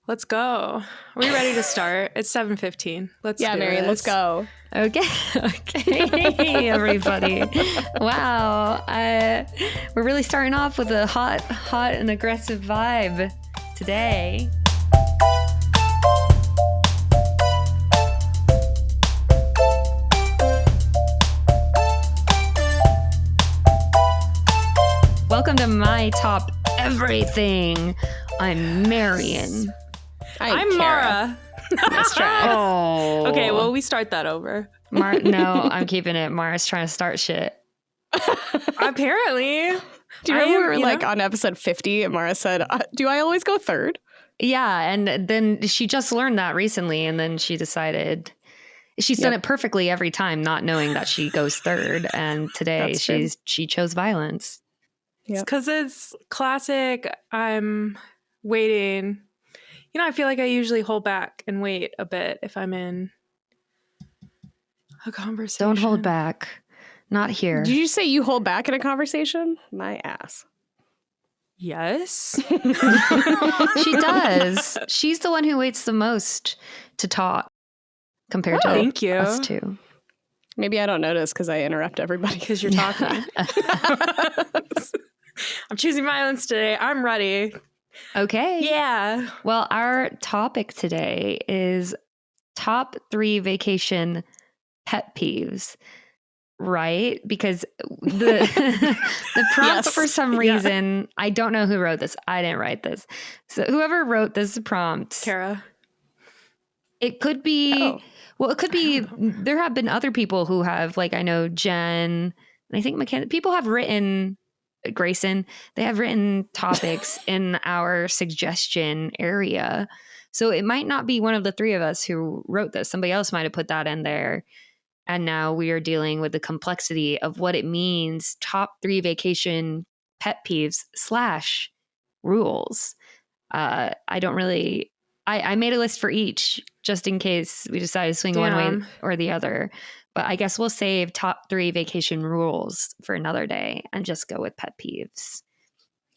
Let's go. Are we ready to start? It's 7:15. Let's do Marion, this. let's go. Okay, hey, everybody. Wow. We're really starting off with a hot and aggressive vibe today. Welcome to My Top Everything. I'm Marion. I'm Cara. Mara. Let's try. Oh. Okay, well, we start that over. No, I'm keeping it. Mara's trying to start shit. Apparently. Do you remember on episode 50, Mara said, do I always go third? Yeah, and then she just learned that recently, and then she decided she's done it perfectly every time, not knowing that she goes third. And today she chose violence. It's because it's classic. I'm waiting. You know, I feel like I usually hold back and wait a bit if I'm in a conversation. Don't hold back. Not here. Did you say you hold back in a conversation? My ass. Yes. She does. She's the one who waits the most to talk compared to thank you. us two. Maybe I don't notice because I interrupt everybody. Because you're talking. I'm choosing violence today. I'm ready. Okay. Yeah. Well, our topic today is top 3 vacation pet peeves, right? Because the prompt for some reason, I don't know who wrote this. I didn't write this. So whoever wrote this prompt, Cara. it could be, it could be, there have been other people who have, like, I know Jen, and I think McKenna, people have written, Grayson, they have written topics in our suggestion area. So it might not be one of the three of us who wrote this. Somebody else might have put that in there. And now we are dealing with the complexity of what it means. Top 3 vacation pet peeves / rules. I made a list for each just in case we decide to swing one way or the other. But I guess we'll save top 3 vacation rules for another day and just go with pet peeves.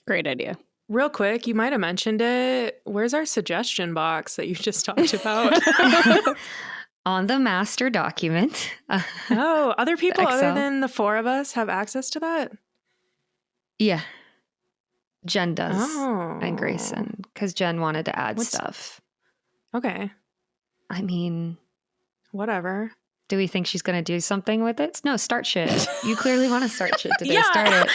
Great idea. Real quick, you might have mentioned it. Where's our suggestion box that you just talked about? On the master document. Other people Excel. other than the 4 of us have access to that? Yeah. Jen does. And Grayson. Because Jen wanted to add stuff. Okay. I mean, whatever. Do we think she's going to do something with it? No, start shit. You clearly want to start shit today. Start it.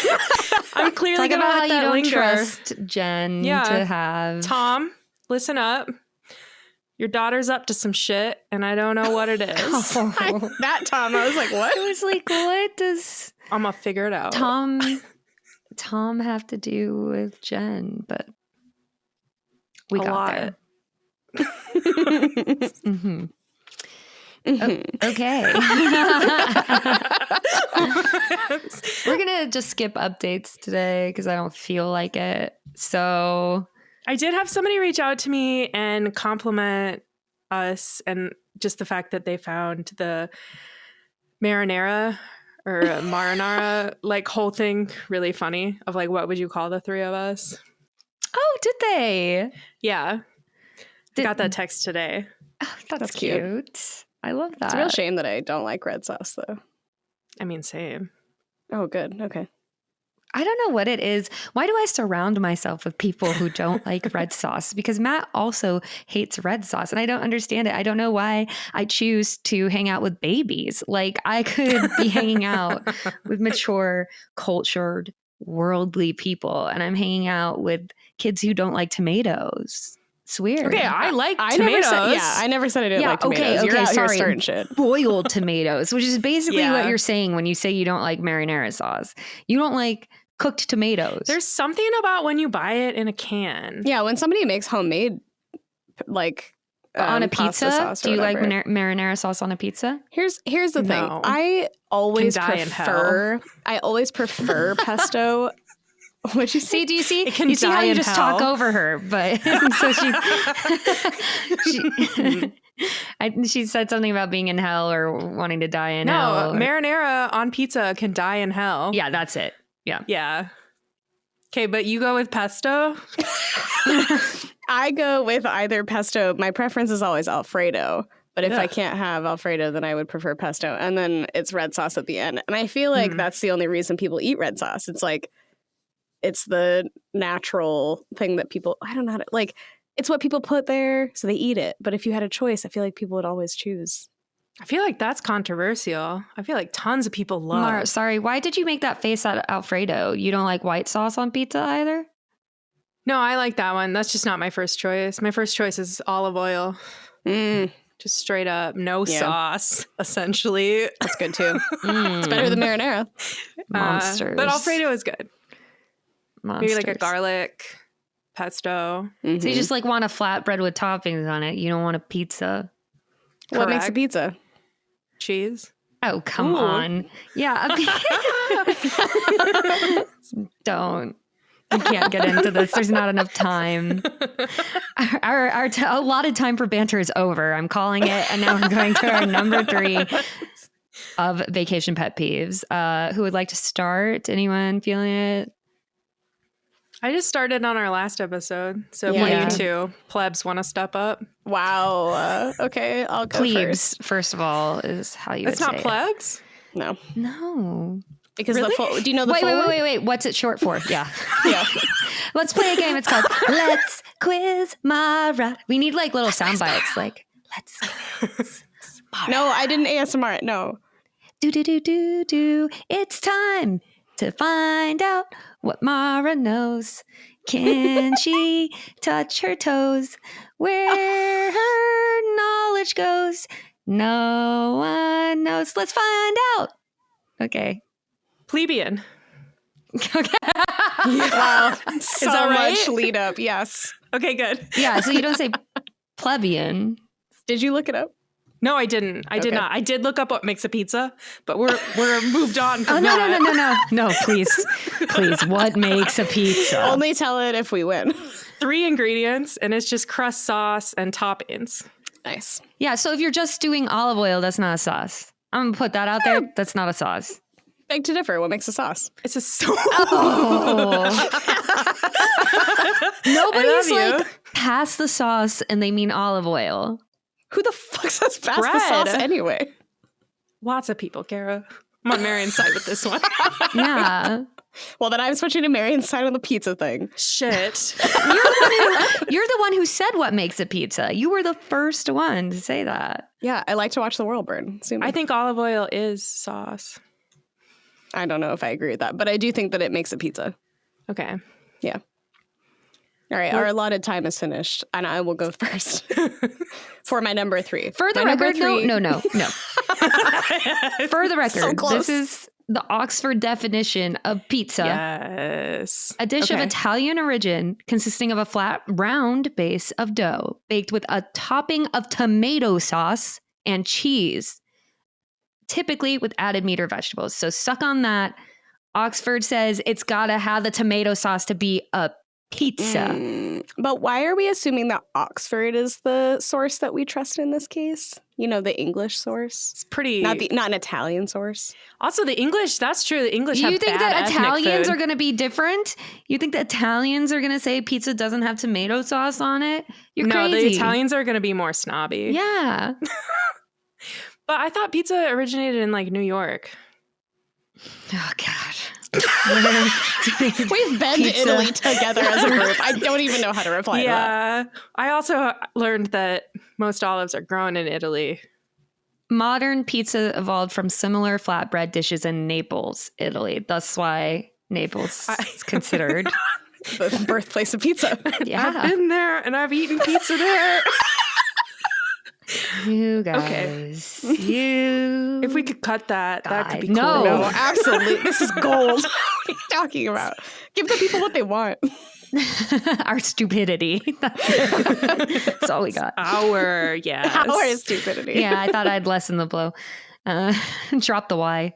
I'm clearly going to about how you don't trust Jen to have. Tom, listen up. Your daughter's up to some shit, and I don't know what it is. That Tom, I was like, what? I was like, what does I'm going to figure it out. Tom have to do with Jen? But we got there. Mm-hmm. Okay. We're going to just skip updates today because I don't feel like it. So I did have somebody reach out to me and compliment us and just the fact that they found the marinara or marinara like whole thing really funny of like, what would you call the 3 of us? Oh, did they? Yeah. Got that text today. Oh, that's cute. I love that. It's a real shame that I don't like red sauce, though. I mean, same. Oh, good. Okay. I don't know what it is. Why do I surround myself with people who don't like red sauce? Because Matt also hates red sauce, and I don't understand it. I don't know why I choose to hang out with babies. Like, I could be hanging out with mature, cultured, worldly people, and I'm hanging out with kids who don't like tomatoes. It's weird. Okay, I like tomatoes. I never said I didn't like tomatoes. Okay, sorry. Starting shit. Boiled tomatoes, which is basically what you're saying when you say you don't like marinara sauce. You don't like cooked tomatoes. There's something about when you buy it in a can. Yeah, when somebody makes homemade, like on a pizza, do you like marinara sauce on a pizza? Here's the thing. I always prefer pesto. What'd you say? See, do you see? You see how you just talk over her, but so she said something about being in hell or wanting to die in hell. No, marinara on pizza can die in hell. Yeah, that's it. Yeah. Okay, but you go with pesto? I go with either pesto. My preference is always Alfredo. But if I can't have Alfredo, then I would prefer pesto. And then it's red sauce at the end. And I feel like that's the only reason people eat red sauce. It's like, it's the natural thing that people, I don't know how to, like, it's what people put there, so they eat it. But if you had a choice, I feel like people would always choose. I feel like that's controversial. I feel like tons of people love. Mara, sorry, why did you make that face at Alfredo? You don't like white sauce on pizza either? No, I like that one. That's just not my first choice. My first choice is olive oil. Just straight up, no sauce, essentially. That's good too. It's better than marinara. Monsters. But Alfredo is good. Monsters. Maybe like a garlic pesto. So you just like want a flatbread with toppings on it. You don't want a pizza. What makes a Correct. pizza? Cheese. Oh, come on. Yeah. Don't. We can't get into this. There's not enough time. Our allotted time for banter is over. I'm calling it. And now we're going to our number 3 of Vacation Pet Peeves. Who would like to start? Anyone feeling it? I just started on our last episode. So Yeah. if one of you two plebs want to step up. Wow. Okay, I'll go Plebes, first. first of all, is how you It's would not say plebs? No. it. No. Because Really? the full, do you know the full Wait. What's it short for? Yeah. Yeah. Let's play a game. It's called Let's Quiz Mara. We need like little sound bites. Like, let's quiz Mara. No, I didn't ASMR it. No. Do. It's time to find out what Mara knows. Can she touch her toes? Where her knowledge goes, no one knows. Let's find out. Okay. Plebeian. Okay. Wow. So that right? much lead up. Yes. Okay, good. Yeah, so you don't say plebeian. Did you look it up? No, I didn't. I did Okay. not. I did look up what makes a pizza, but we're moved on from Oh, no, that. no, please. Please, what makes a pizza? Only tell it if we win. 3 ingredients, and it's just crust, sauce, and toppings. Nice. Yeah, so if you're just doing olive oil, that's not a sauce. I'm going to put that out there. That's not a sauce. Beg to differ. What makes a sauce? It's just so. Nobody's I love like, pass the sauce, and they mean olive oil. Who the fuck says pass the Bread. sauce anyway? Lots of people, Cara. I'm on Marion's side with this one. Yeah. Well, then I'm switching to Marion's side on the pizza thing. Shit. You're the one who said what makes a pizza. You were the first one to say that. Yeah, I like to watch the world burn. Sue me. I think olive oil is sauce. I don't know if I agree with that, but I do think that it makes a pizza. Okay. Yeah. All right, our allotted time is finished, and I will go first for my number 3. For the My number record, 3 no. For the record, close. this is the Oxford definition of pizza. Yes. A dish of Okay. Italian origin consisting of a flat, round base of dough baked with a topping of tomato sauce and cheese, typically with added meat or vegetables. So suck on that. Oxford says it's got to have the tomato sauce to be a pizza. But why are we assuming that Oxford is the source that we trust in this case? You know, the English source, It's pretty. not an Italian source. Also, the English. That's true. The English. You have think bad that ethnic Italians food. are going to be different? You think the Italians are going to say pizza doesn't have tomato sauce on it? You're no, crazy. the Italians are going to be more snobby. Yeah. But I thought pizza originated in like New York. Oh, God. We've been to Pizza. Italy together as a group. I don't even know how to reply to that. Yeah. I also learned that most olives are grown in Italy. Modern pizza evolved from similar flatbread dishes in Naples, Italy. That's why Naples is considered. The birthplace of pizza. I've Yeah. been there and I've eaten pizza there. You guys. You. If we could cut that, that could be cool. No. No, absolutely. This is gold. What are you talking about? Give the people what they want. Our stupidity. That's all we got. Our, yes. Our stupidity. Yeah, I thought I'd lessen the blow. Drop the Y.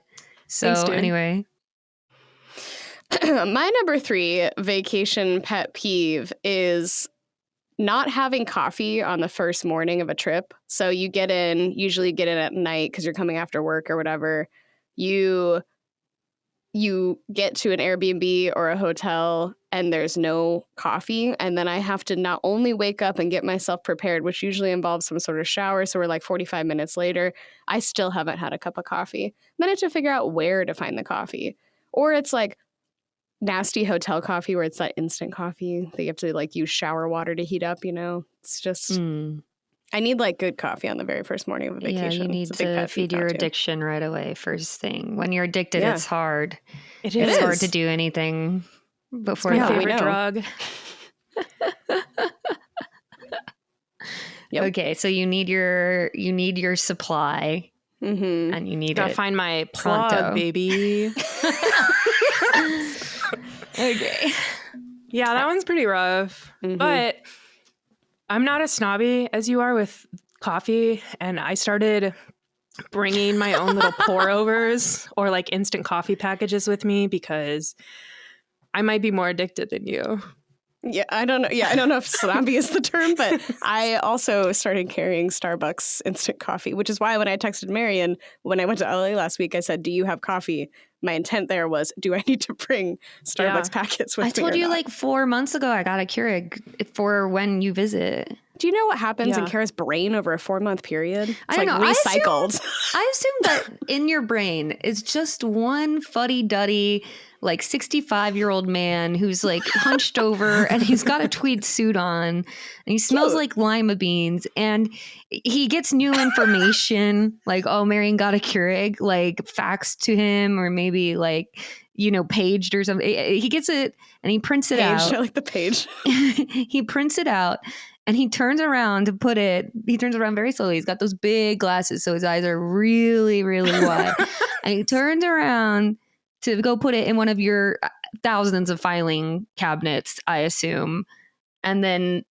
So Thanks, dude. anyway. My number 3 vacation pet peeve is not having coffee on the first morning of a trip. So you usually get in at night because you're coming after work or whatever. You you get to an Airbnb or a hotel and there's no coffee. And then I have to not only wake up and get myself prepared, which usually involves some sort of shower. So we're like 45 minutes later, I still haven't had a cup of coffee. Then I have to figure out where to find the coffee. Or it's like nasty hotel coffee where it's that instant coffee that you have to like use shower water to heat up, you know? It's just... I need like good coffee on the very first morning of a vacation. Yeah, you need to feed your addiction right away. First thing, when you're addicted, it's hard. It's hard to do anything before it's my favorite drug. Yep. Okay, so you need your supply, and you need to find my plug, baby. Okay. Yeah, that one's pretty rough, but I'm not as snobby as you are with coffee, and I started bringing my own little pour-overs or like instant coffee packages with me because I might be more addicted than you. Yeah, I don't know. Yeah, I don't know if snobby is the term, but I also started carrying Starbucks instant coffee, which is why when I texted Marion when I went to LA last week, I said, "Do you have coffee?" My intent there was, do I need to bring Starbucks packets with me? I told you like 4 months ago I got a Keurig for when you visit. Do you know what happens in Cara's brain over a 4-month period? It's I don't know. Recycled. I assume that in your brain is just one fuddy-duddy, like 65-year-old man who's like hunched over and he's got a tweed suit on and he smells like lima beans and he gets new information like, oh, Marion got a Keurig, like faxed to him or maybe like, you know, paged or something. He gets it and he prints it out. I like the page. He prints it out. And he turns around to put it, he turns around very slowly. He's got those big glasses, so his eyes are really, really wide. And he turns around to go put it in one of your thousands of filing cabinets, I assume. And then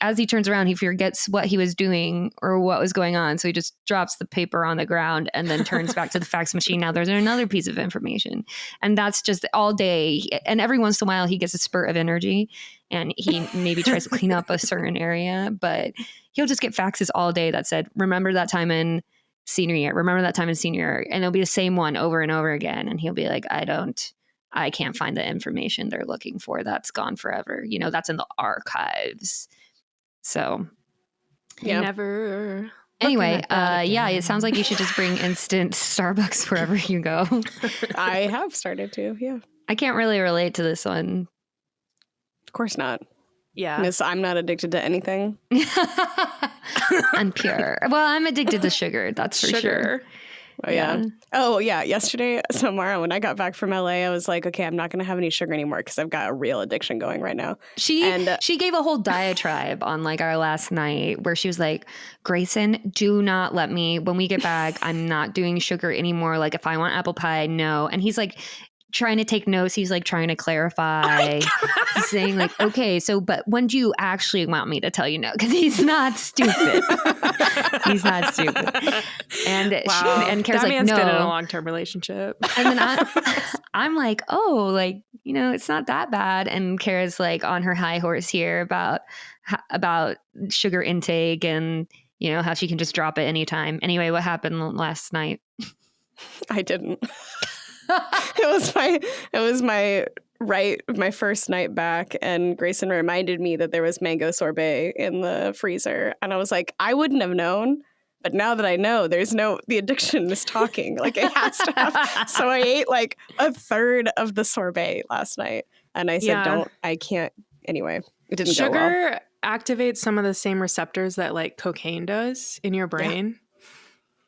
as he turns around, he forgets what he was doing or what was going on. So he just drops the paper on the ground and then turns back to the fax machine. Now there's another piece of information. And that's just all day. And every once in a while, he gets a spurt of energy and he maybe tries to clean up a certain area. But he'll just get faxes all day that said, remember that time in senior year. Remember that time in senior year. And it'll be the same one over and over again. And he'll be like, I can't find the information they're looking for. That's gone forever. You know, that's in the archives. So, yeah. Never. Anyway, it sounds like you should just bring instant Starbucks wherever you go. I have started to, yeah. I can't really relate to this one. Of course not. Yeah. Miss, I'm not addicted to anything. I'm pure. Well, I'm addicted to sugar. That's for sure. Oh, yeah. Oh, yeah. Yesterday, so Mara, when I got back from LA, I was like, okay, I'm not going to have any sugar anymore because I've got a real addiction going right now. She gave a whole diatribe on like our last night where she was like, Grayson, do not let me, when we get back, I'm not doing sugar anymore. Like if I want apple pie, no. And he's like, trying to take notes. He's like trying to clarify. He's saying like, okay, so, but when do you actually want me to tell you no? Because he's not stupid. He's not stupid. And and Cara's that like, man's no. been in a long-term relationship. And then I'm like, oh, like, you know, it's not that bad. And Cara's like on her high horse here about sugar intake and, you know, how she can just drop it anytime. Anyway, what happened last night? I didn't. It was my first night back, and Grayson reminded me that there was mango sorbet in the freezer, and I was like, I wouldn't have known, but now that I know, the addiction is talking. Like it has to have. So I ate like a third of the sorbet last night, and I said, I can't. Anyway, it didn't go well. Sugar activates some of the same receptors that like cocaine does in your brain. Yeah.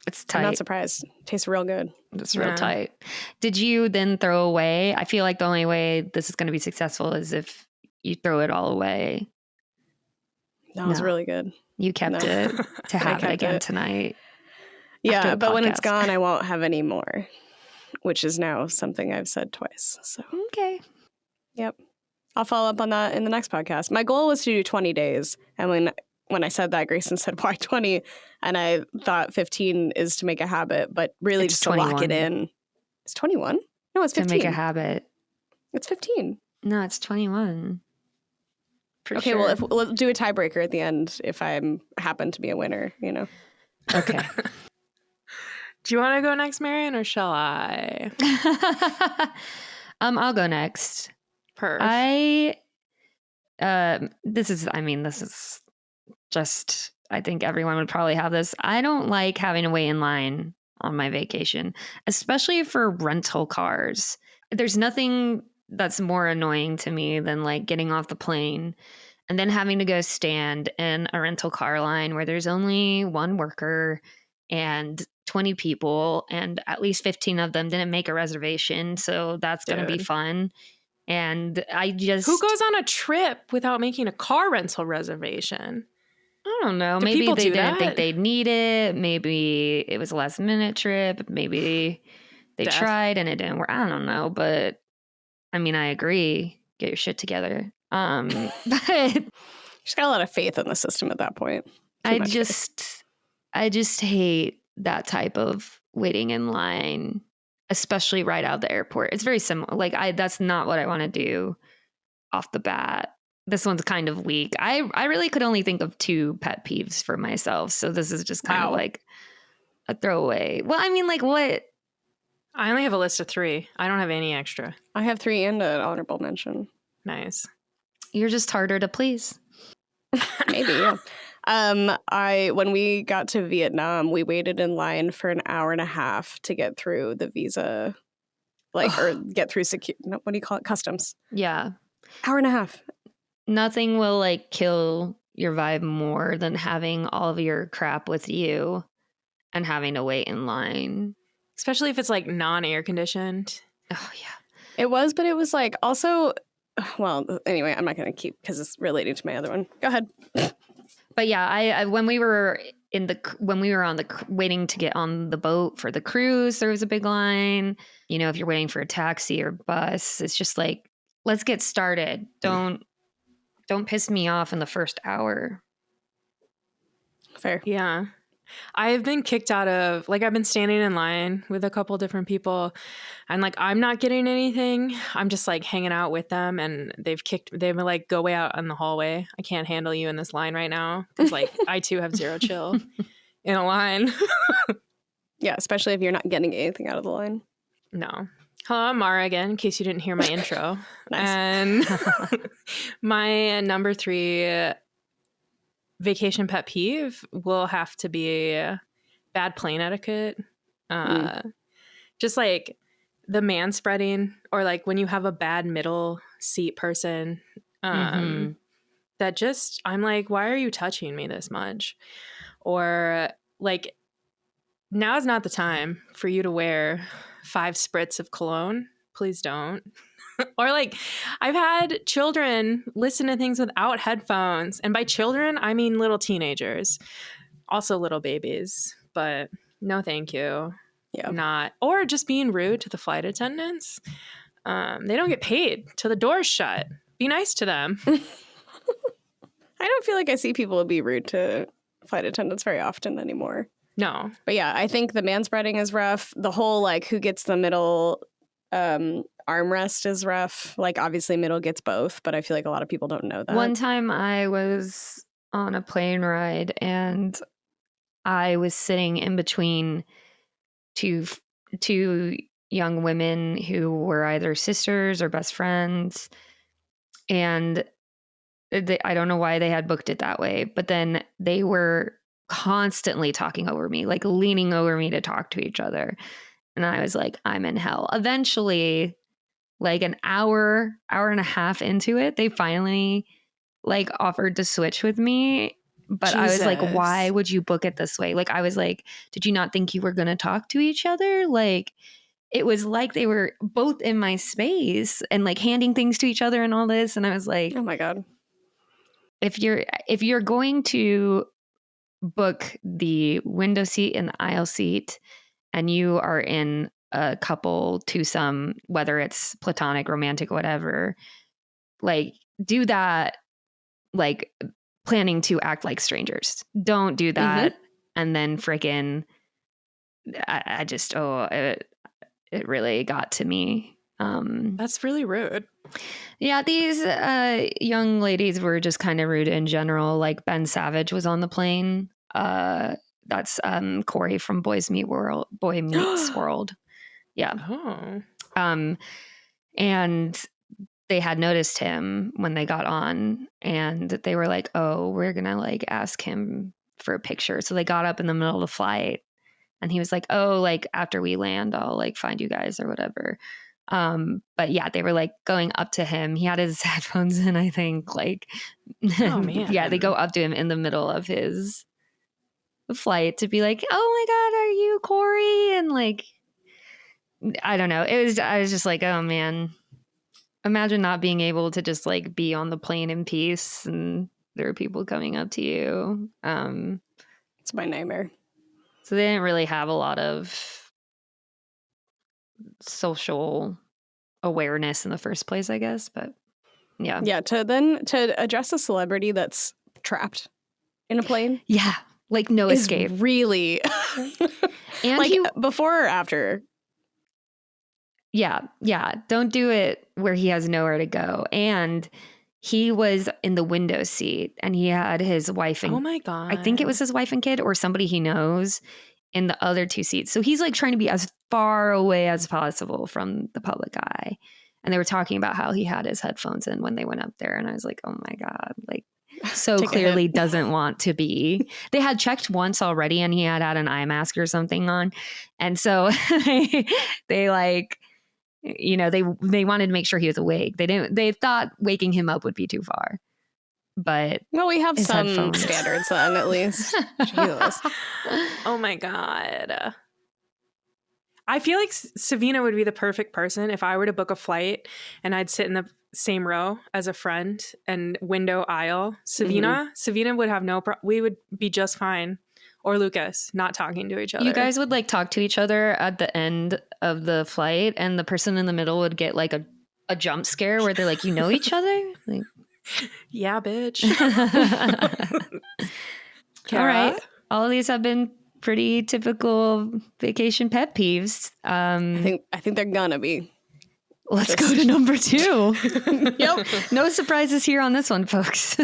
It's tight. I'm not surprised. It tastes real good. It's real tight. Did you then throw away? I feel like the only way this is going to be successful is if you throw it all away. That was really good. You kept it to have it again tonight. Yeah, but when it's gone, I won't have any more, which is now something I've said twice. So okay. Yep. I'll follow up on that in the next podcast. My goal was to do 20 days. And when I said that, Grayson said, why 20? And I thought 15 is to make a habit, but really it's just 21. To lock it in. It's 21? No, it's 15. To make a habit. It's 15. No, it's 21. Okay, sure. Well, we'll do a tiebreaker at the end if I happen to be a winner, you know. Okay. Do you want to go next, Marion, or shall I? I'll go next. Perf. This is just, I think everyone would probably have this. I don't like having to wait in line on my vacation, especially for rental cars. There's nothing that's more annoying to me than like getting off the plane and then having to go stand in a rental car line where there's only one worker and 20 people, and at least 15 of them didn't make a reservation. So that's going to be fun. And who goes on a trip without making a car rental reservation? I don't know. Maybe they didn't think they'd need it. Maybe it was a last minute trip. Maybe they tried and it didn't work. I don't know. But I mean, I agree. Get your shit together. But she's got a lot of faith in the system at that point. I just hate that type of waiting in line, especially right out of the airport. It's very similar. Like that's not what I want to do off the bat. This one's kind of weak. I really could only think of 2 pet peeves for myself. So this is just kind of like a throwaway. Well, I mean, like what? I only have a list of 3. I don't have any extra. I have 3 and an honorable mention. Nice. You're just harder to please. Maybe, yeah. When we got to Vietnam, we waited in line for an hour and a half to get through the visa, or get through what do you call it? Customs. Yeah. Hour and a half. Nothing will like kill your vibe more than having all of your crap with you and having to wait in line. Especially if it's like non-air conditioned. Oh, yeah. It was, but it was like also, well, anyway, I'm not going to keep because it's related to my other one. Go ahead. But yeah, I when we were waiting to get on the boat for the cruise, there was a big line. You know, if you're waiting for a taxi or bus, it's just like, let's get started. Don't piss me off in the first hour. Fair. Yeah. I've been kicked out of, like, I've been standing in line with a couple different people and like, I'm not getting anything. I'm just like hanging out with them and they've been like, go way out in the hallway. I can't handle you in this line right now. Cause like I too have zero chill in a line. Yeah. Especially if you're not getting anything out of the line. No. Hello, I'm Mara again, in case you didn't hear my intro. Nice. And my number 3 vacation pet peeve will have to be bad plane etiquette. Just like the man spreading, or like when you have a bad middle seat person that just, I'm like, why are you touching me this much? Or like, now is not the time for you to wear 5 spritz of cologne. Please don't. Or like, I've had children listen to things without headphones. And by children, I mean little teenagers. Also little babies. But no thank you. Yeah. Not. Or just being rude to the flight attendants. They don't get paid till the door's shut. Be nice to them. I don't feel like I see people be rude to flight attendants very often anymore. No. But yeah, I think the manspreading is rough. The whole like who gets the middle armrest is rough. Like obviously middle gets both, but I feel like a lot of people don't know that. One time I was on a plane ride and I was sitting in between two young women who were either sisters or best friends. And I don't know why they had booked it that way, but then they were constantly talking over me, like leaning over me to talk to each other. And I was like, I'm in hell. Eventually, like an hour and a half into it, they finally like offered to switch with me. But Jesus. I was like, why would you book it this way? Like, I was like, did you not think you were going to talk to each other? Like, it was like they were both in my space and like handing things to each other and all this. And I was like, oh my God. If you're going to book the window seat and the aisle seat and you are in a couple twosome, whether it's platonic, romantic, whatever, like do that, like planning to act like strangers. Don't do that. Mm-hmm. And then frickin' I just, it really got to me. That's really rude. Yeah, these young ladies were just kind of rude in general. Like Ben Savage was on the plane. That's Corey from Boy Meets World. Yeah. Oh. And they had noticed him when they got on, and they were like, oh, we're going to like ask him for a picture. So they got up in the middle of the flight, and he was like, oh, like after we land, I'll like find you guys or whatever. But yeah, they were like going up to him. He had his headphones in, I think, like, Oh, man. yeah, they go up to him in the middle of his flight to be like, oh my God, are you Corey? And like, I don't know. I was just like, oh man, imagine not being able to just like be on the plane in peace and there are people coming up to you. It's my nightmare. So they didn't really have a lot of social awareness in the first place, I guess. But yeah. Yeah, to address a celebrity that's trapped in a plane. Yeah. Like no escape. Really. And like before or after? Yeah. Don't do it where he has nowhere to go. And he was in the window seat, and he had his wife and oh my God. I think it was his wife and kid or somebody he knows in the other two seats. So he's like trying to be as far away as possible from the public eye. And they were talking about how he had his headphones in when they went up there. And I was like, oh my God, like so clearly doesn't want to be. They had checked once already, and he had an eye mask or something on. And so they like, you know, they wanted to make sure he was awake. They thought waking him up would be too far. But well, we have some standards then, at least. Jesus. Oh my God. I feel like Savina would be the perfect person if I were to book a flight and I'd sit in the same row as a friend and window aisle. Savina would have we would be just fine. Or Lucas, not talking to each other. You guys would like talk to each other at the end of the flight, and the person in the middle would get like a jump scare where they're like, you know each other? Like, yeah, bitch. All right. All of these have been pretty typical vacation pet peeves. I think they're gonna be. Let's go to number 2. Yep. No surprises here on this one, folks.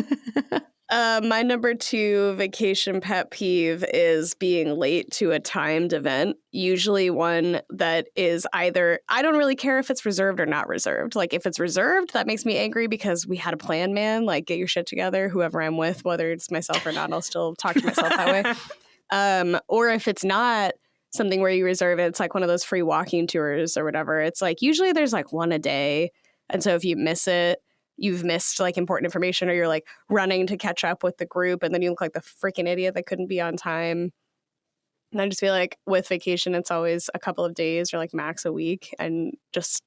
My number 2 vacation pet peeve is being late to a timed event. Usually one that is either, I don't really care if it's reserved or not reserved. Like if it's reserved, that makes me angry because we had a plan, man. Like get your shit together, whoever I'm with, whether it's myself or not, I'll still talk to myself that way. Or if it's not something where you reserve it, it's like one of those free walking tours or whatever. It's like usually there's like one a day. And so if you miss it, you've missed like important information, or you're like running to catch up with the group and then you look like the freaking idiot that couldn't be on time. And I just feel like with vacation, it's always a couple of days or like max a week, and just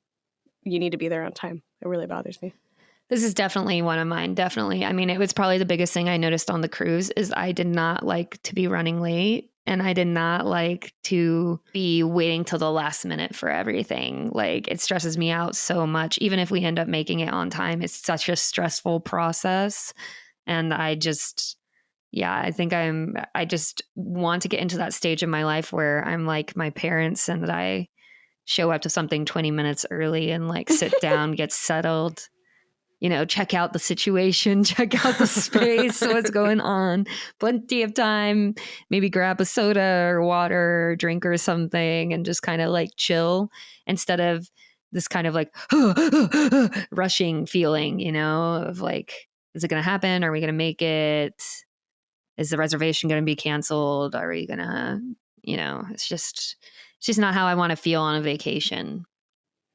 you need to be there on time. It really bothers me. This is definitely one of mine. Definitely. I mean, it was probably the biggest thing I noticed on the cruise is I did not like to be running late. And I did not like to be waiting till the last minute for everything. Like it stresses me out so much. Even if we end up making it on time, it's such a stressful process. And I just want to get into that stage of my life where I'm like my parents and that I show up to something 20 minutes early and like sit down, get settled. You know, check out the situation, check out the space, what's going on. Plenty of time, maybe grab a soda or water or drink or something and just kind of like chill instead of this kind of like rushing feeling, you know, of like, is it going to happen? Are we going to make it? Is the reservation going to be canceled? Are we going to, you know, it's just not how I want to feel on a vacation.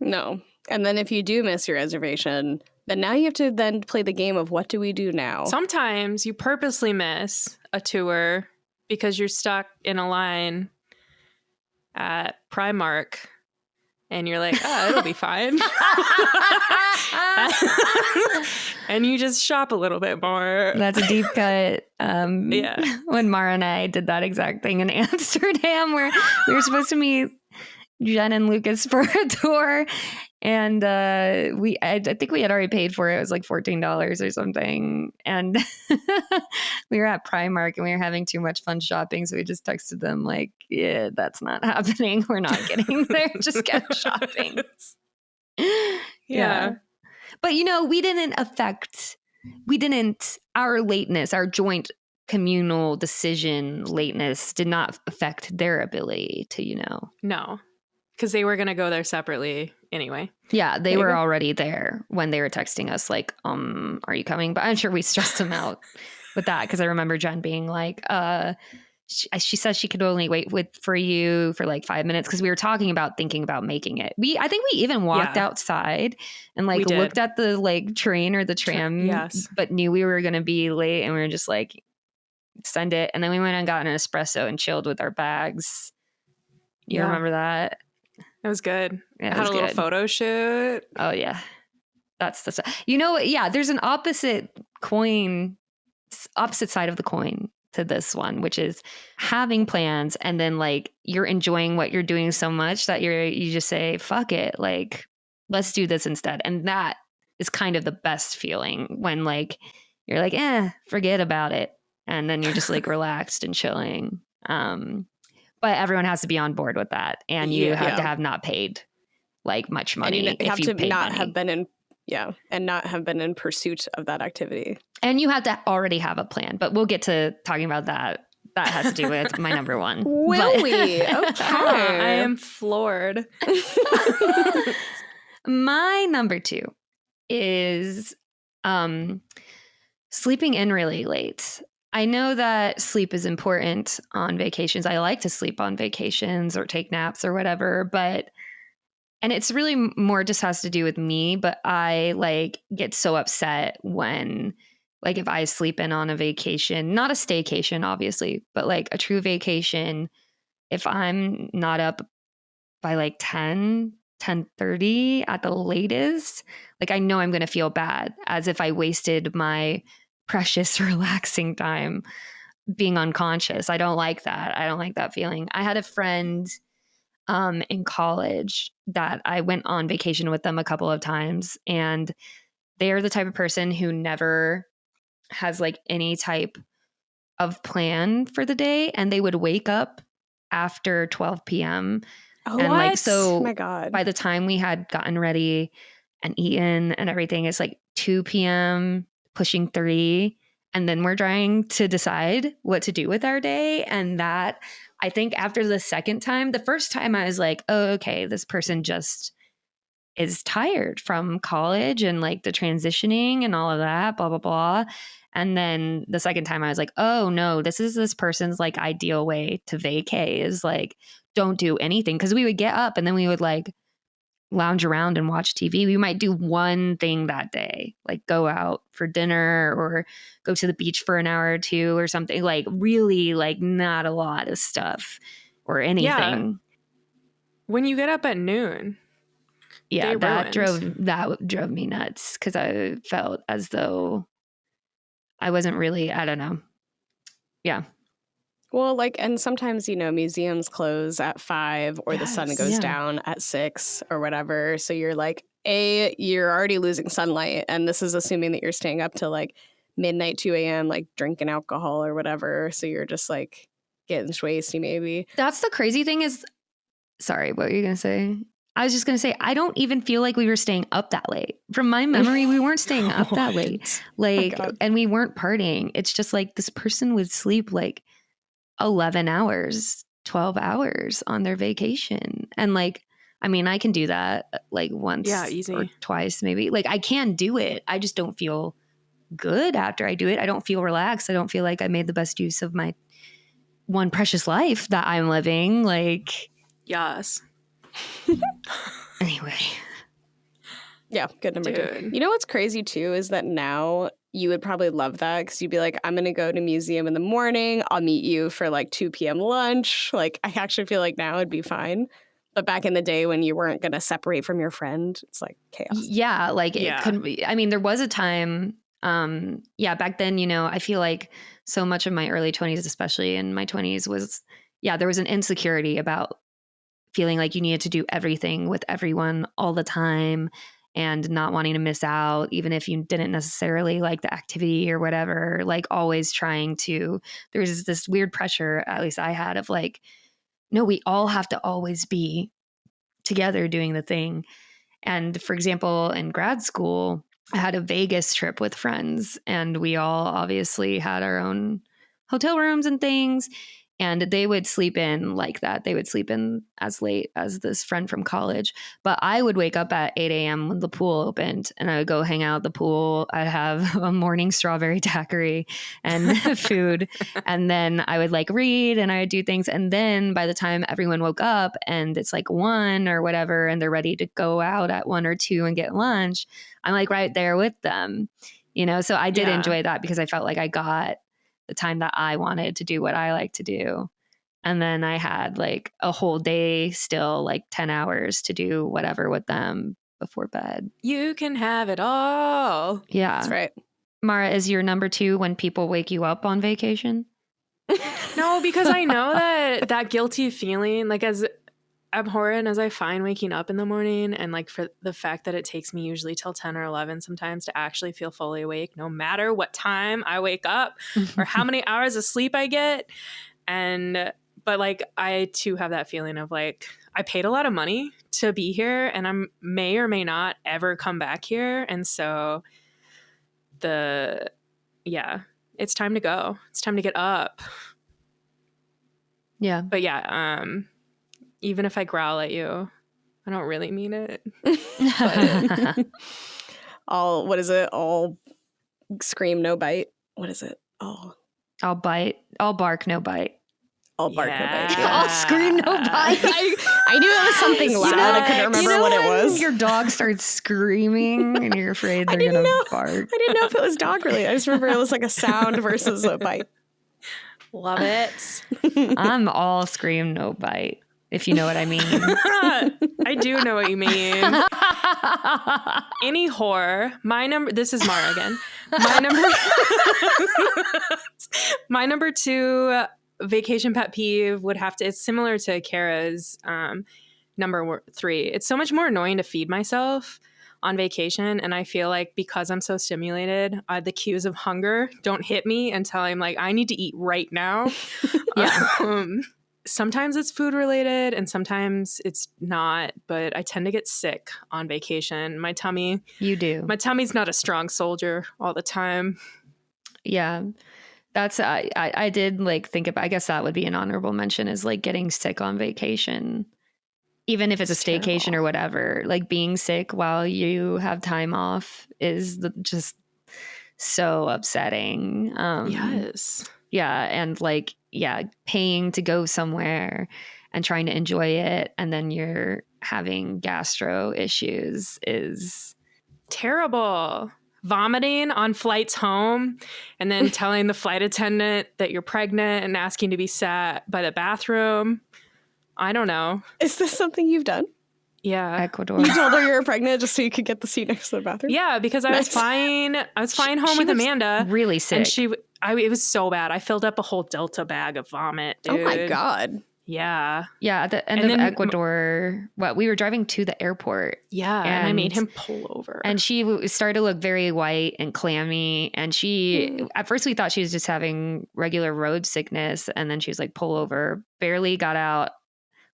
No. And then if you do miss your reservation, then now you have to then play the game of what do we do now? Sometimes you purposely miss a tour because you're stuck in a line at Primark and you're like, oh, it'll be fine. And you just shop a little bit more. That's a deep cut. Yeah. When Mara and I did that exact thing in Amsterdam where we were supposed to meet Jen and Lucas for a tour. And I think we had already paid for it. It was like $14 or something. And we were at Primark and we were having too much fun shopping. So we just texted them like, yeah, that's not happening. We're not getting there. Just get shopping. Yeah. But, you know, our lateness, our joint communal decision lateness did not affect their ability to, No, because they were going to go there separately anyway. Yeah, they were already there when they were texting us like, are you coming? But I'm sure we stressed them out with that, because I remember Jen being like, she says she could only wait for you for like 5 minutes, because we were thinking about making it. I think we even walked outside and like looked at the like train or the tram, but knew we were going to be late, and we were just like, send it. And then we went and got an espresso and chilled with our bags. You remember that? It was good. Yeah, I had a little photo shoot. Oh yeah. That's the stuff. There's an opposite side of the coin to this one, which is having plans and then like you're enjoying what you're doing so much that you just say, fuck it, like let's do this instead. And that is kind of the best feeling, when like you're like, forget about it. And then you're just like relaxed and chilling. But everyone has to be on board with that. And you have to have not paid like much money. And you have to not have been in and not have been in pursuit of that activity. And you have to already have a plan. But we'll get to talking about that. That has to do with my number one. Will we? Okay. I am floored. My number two is sleeping in really late. I know that sleep is important on vacations. I like to sleep on vacations or take naps or whatever, and it's really more just has to do with me, but I like get so upset when like if I sleep in on a vacation, not a staycation obviously, but like a true vacation, if I'm not up by like 10:30 at the latest, like I know I'm going to feel bad, as if I wasted my precious relaxing time being unconscious. I don't like that. I don't like that feeling. I had a friend in college that I went on vacation with them a couple of times, and they are the type of person who never has like any type of plan for the day, and they would wake up after 12 p.m. And like, so oh my God. by the time we had gotten ready and eaten and everything, it's like 2 p.m. pushing 3. And then we're trying to decide what to do with our day. And that, I think after the second time, the first time I was like, oh, okay, this person just is tired from college and like the transitioning and all of that, blah, blah, blah. And then the second time I was like, oh no, this person's like ideal way to vacay is like, don't do anything. Cause we would get up and then we would like lounge around and watch TV. We might do one thing that day, like go out for dinner or go to the beach for an hour or two or something, like really like not a lot of stuff or anything. Yeah. When you get up at noon. Yeah, that drove me nuts, because I felt as though I wasn't really, I don't know. Yeah. Well, like, and sometimes, museums close at 5 or the sun goes down at 6 or whatever. So you're like, you're already losing sunlight. And this is assuming that you're staying up till like midnight, 2 a.m., like drinking alcohol or whatever. So you're just like getting schwasty maybe. That's the crazy thing is, sorry, what were you going to say? I was just going to say, I don't even feel like we were staying up that late. From my memory, we weren't staying up that late. Like, and we weren't partying. It's just like this person would sleep like 11 hours, 12 hours on their vacation. And like, I mean, I can do that like once or twice, maybe. Like I can do it. I just don't feel good after I do it. I don't feel relaxed. I don't feel like I made the best use of my one precious life that I'm living. Like, yes. Anyway. Yeah, good number 2. You know what's crazy too is that now you would probably love that, because you'd be like, I'm going to go to museum in the morning. I'll meet you for like 2 p.m. lunch. Like, I actually feel like now it'd be fine. But back in the day when you weren't going to separate from your friend, it's like chaos. Yeah, like it couldn't be. I mean, there was a time, back then, I feel like so much of my early 20s, especially in my 20s, was, there was an insecurity about feeling like you needed to do everything with everyone all the time and not wanting to miss out, even if you didn't necessarily like the activity or whatever, like always trying to, there's this weird pressure, at least I had, of like, no, we all have to always be together doing the thing. And for example, in grad school, I had a Vegas trip with friends, and we all obviously had our own hotel rooms and things. And they would sleep in like that. They would sleep in as late as this friend from college. But I would wake up at 8 a.m. when the pool opened, and I would go hang out at the pool. I'd have a morning strawberry daiquiri and food. And then I would like read and I would do things. And then by the time everyone woke up and it's like 1 or whatever, and they're ready to go out at 1 or 2 and get lunch, I'm like right there with them, you know? So I did enjoy that because I felt like I got the time that I wanted to do what I like to do. And then I had like a whole day still, like 10 hours to do whatever with them before bed. You can have it all. Yeah. That's right. Mara, is your number 2 when people wake you up on vacation? No, because I know that guilty feeling, like as abhorrent as I find waking up in the morning, and like for the fact that it takes me usually till 10 or 11 sometimes to actually feel fully awake, no matter what time I wake up or how many hours of sleep I get. But like I too have that feeling of like I paid a lot of money to be here, and I may or may not ever come back here. And so it's time to go. It's time to get up. Yeah. But yeah, even if I growl at you, I don't really mean it. What is it? All scream, no bite. What is it? Oh, I'll bite. I'll bark, no bite. all bark, no bite. Yeah. I'll scream, no bite. I knew it was something loud. I couldn't remember what it was. Your dog starts screaming and you're afraid they're going to bark. I didn't know if it was dog related. I just remember it was like a sound versus a bite. Love it. I'm all scream, no bite, if you know what I mean. I do know what you mean. Any whore. This is Mara again. My number 2 vacation pet peeve would have to, it's similar to Cara's number 3. It's so much more annoying to feed myself on vacation. And I feel like because I'm so stimulated, the cues of hunger don't hit me until I'm like, I need to eat right now. Yeah. Sometimes it's food related and sometimes it's not, but I tend to get sick on vacation. My tummy's not a strong soldier all the time. Yeah. That's, I did like think about, I guess that would be an honorable mention, is like getting sick on vacation. Even if it's a staycation terrible. Or whatever, like being sick while you have time off is just so upsetting. Yes. Yeah. And like, paying to go somewhere and trying to enjoy it, and then you're having gastro issues is terrible. Vomiting on flights home and then telling the flight attendant that you're pregnant and asking to be sat by the bathroom. I don't know. Is this something you've done? Yeah. Ecuador. You told her you were pregnant just so you could get the seat next to the bathroom? Yeah, because I was flying home with Amanda. Really sick. And it was so bad. I filled up a whole Delta bag of vomit, dude. Oh my God. Yeah. Yeah, at the end of Ecuador, we were driving to the airport. Yeah, and I made him pull over. And she started to look very white and clammy. And at first we thought she was just having regular road sickness. And then she was like, pull over, barely got out.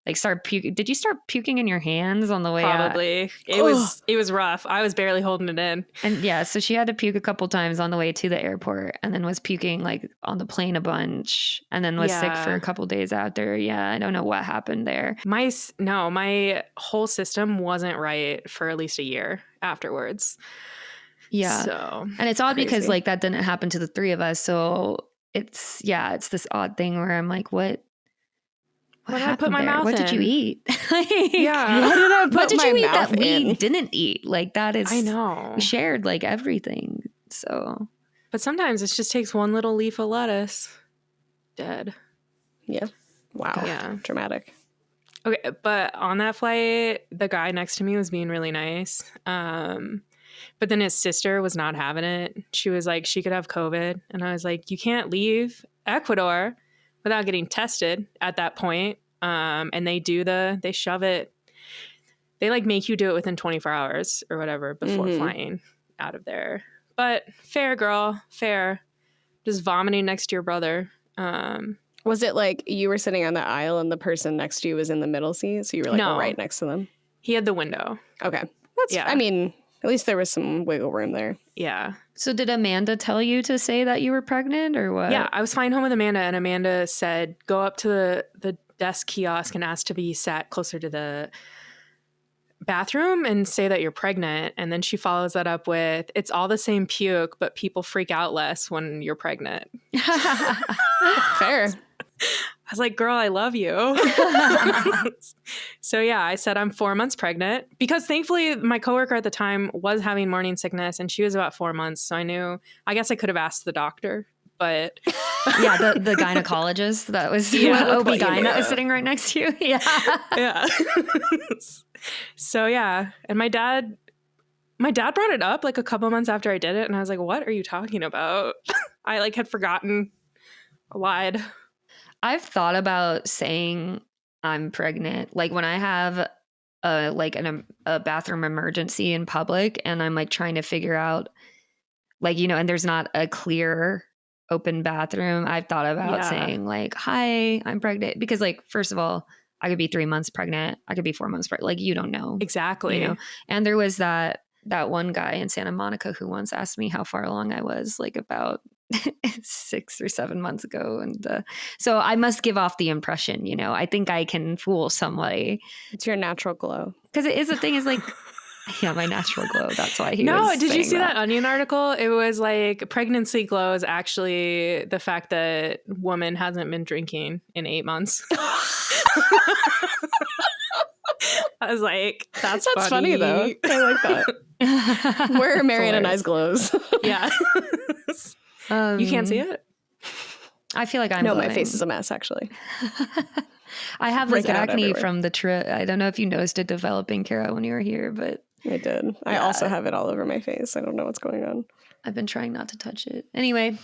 Like start puking. Did you start puking in your hands on the way out? Probably. It was rough. I was barely holding it in. And yeah, so she had to puke a couple times on the way to the airport, and then was puking like on the plane a bunch, and then was sick for a couple days after. Yeah, I don't know what happened there. My whole system wasn't right for at least a year afterwards. Yeah. So, and it's odd because like that didn't happen to the 3 of us. So it's this odd thing where I'm like, what did I put my mouth in? What did you eat? Yeah. What did you eat that we didn't eat? Like that is, I know. We shared like everything. So, but sometimes it just takes one little leaf of lettuce. Dead. Yeah. Wow. Yeah. Dramatic. Okay. But on that flight, the guy next to me was being really nice. But then his sister was not having it. She was like, she could have COVID. And I was like, you can't leave Ecuador without getting tested at that point. And they shove it. They like make you do it within 24 hours or whatever before flying out of there. But fair, girl, fair. Just vomiting next to your brother. Was it like you were sitting on the aisle and the person next to you was in the middle seat? So you were like right next to them? He had the window. Okay. I mean, at least there was some wiggle room there. Yeah. So did Amanda tell you to say that you were pregnant or what? Yeah, I was flying home with Amanda, and Amanda said, go up to the desk kiosk and ask to be sat closer to the bathroom and say that you're pregnant. And then she follows that up with, it's all the same puke, but people freak out less when you're pregnant. Fair. I was like, girl, I love you. So yeah, I said I'm 4 months pregnant because thankfully my coworker at the time was having morning sickness and she was about 4 months. So I guess I could have asked the doctor, but yeah, the gynecologist that was OB-GYN that was sitting right next to you. Yeah. Yeah. So yeah. And my dad brought it up like a couple months after I did it. And I was like, what are you talking about? I like had forgotten. I lied. I've thought about saying I'm pregnant. Like when I have a bathroom emergency in public and I'm like trying to figure out like, you know, and there's not a clear open bathroom. I've thought about saying like, hi, I'm pregnant. Because like, first of all, I could be 3 months pregnant. I could be 4 months pregnant. Like you don't know. Exactly. You know? And there was that one guy in Santa Monica who once asked me how far along I was, like about 6 or 7 months ago. And so I must give off the impression, you know, I think I can fool somebody. It's your natural glow. Because it is the thing is like, yeah, my natural glow. That's why he was No, did you see that Onion article? It was like pregnancy glow is actually the fact that woman hasn't been drinking in 8 months. I was like, that's funny though. I like that. Where are Marianne and I's glows? Yeah. You can't see it? I feel like I'm glowing. My face is a mess, actually. I have this acne from the trip. I don't know if you noticed it developing, Cara, when you were here, but I did. I also have it all over my face. I don't know what's going on. I've been trying not to touch it. Anyway,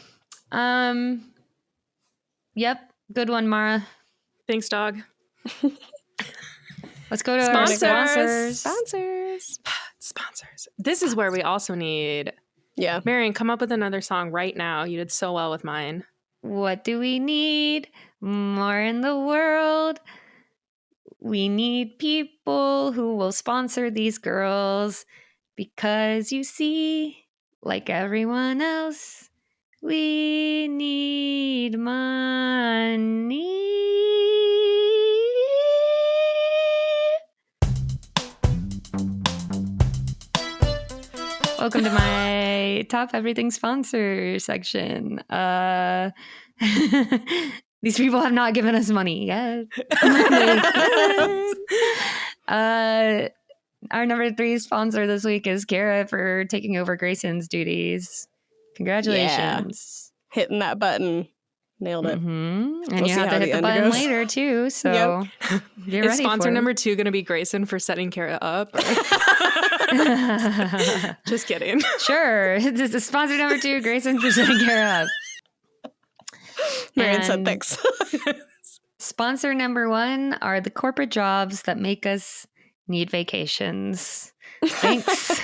yep, good one, Mara. Thanks, dog. Let's go to our sponsors. Sponsors. This is where we also need. Yeah. Marion, come up with another song right now. You did so well with mine. What do we need more in the world? We need people who will sponsor these girls because you see, like everyone else, we need money. Welcome to my top everything sponsor section. These people have not given us money yet. Our number 3 sponsor this week is Cara for taking over Grayson's duties. Congratulations. Yeah. Hitting that button. Nailed it. Mm-hmm. And you have to hit the button later too. So get ready. Is sponsor number 2 going to be Grayson for setting Cara up? Just kidding. Sure. This is sponsor number 2, Grayson for setting Cara up. Marianne said thanks. Sponsor number 1 are the corporate jobs that make us need vacations. Thanks.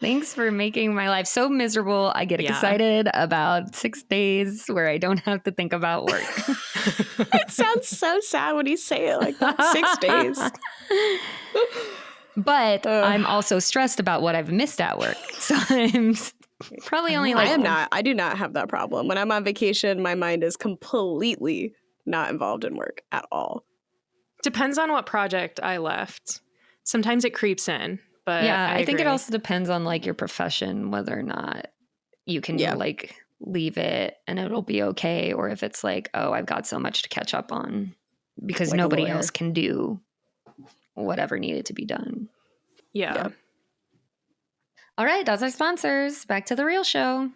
Thanks for making my life so miserable. I get excited about 6 days where I don't have to think about work. It sounds so sad when you say it like that. 6 days. But I'm also stressed about what I've missed at work. So I'm probably only like... I do not have that problem. When I'm on vacation, my mind is completely not involved in work at all. Depends on what project I left. Sometimes it creeps in. But yeah, I think it also depends on like your profession, whether or not you can like leave it and it'll be okay. Or if it's like, oh, I've got so much to catch up on because like nobody else can do whatever needed to be done. Yeah. All right, that's our sponsors. Back to the real show.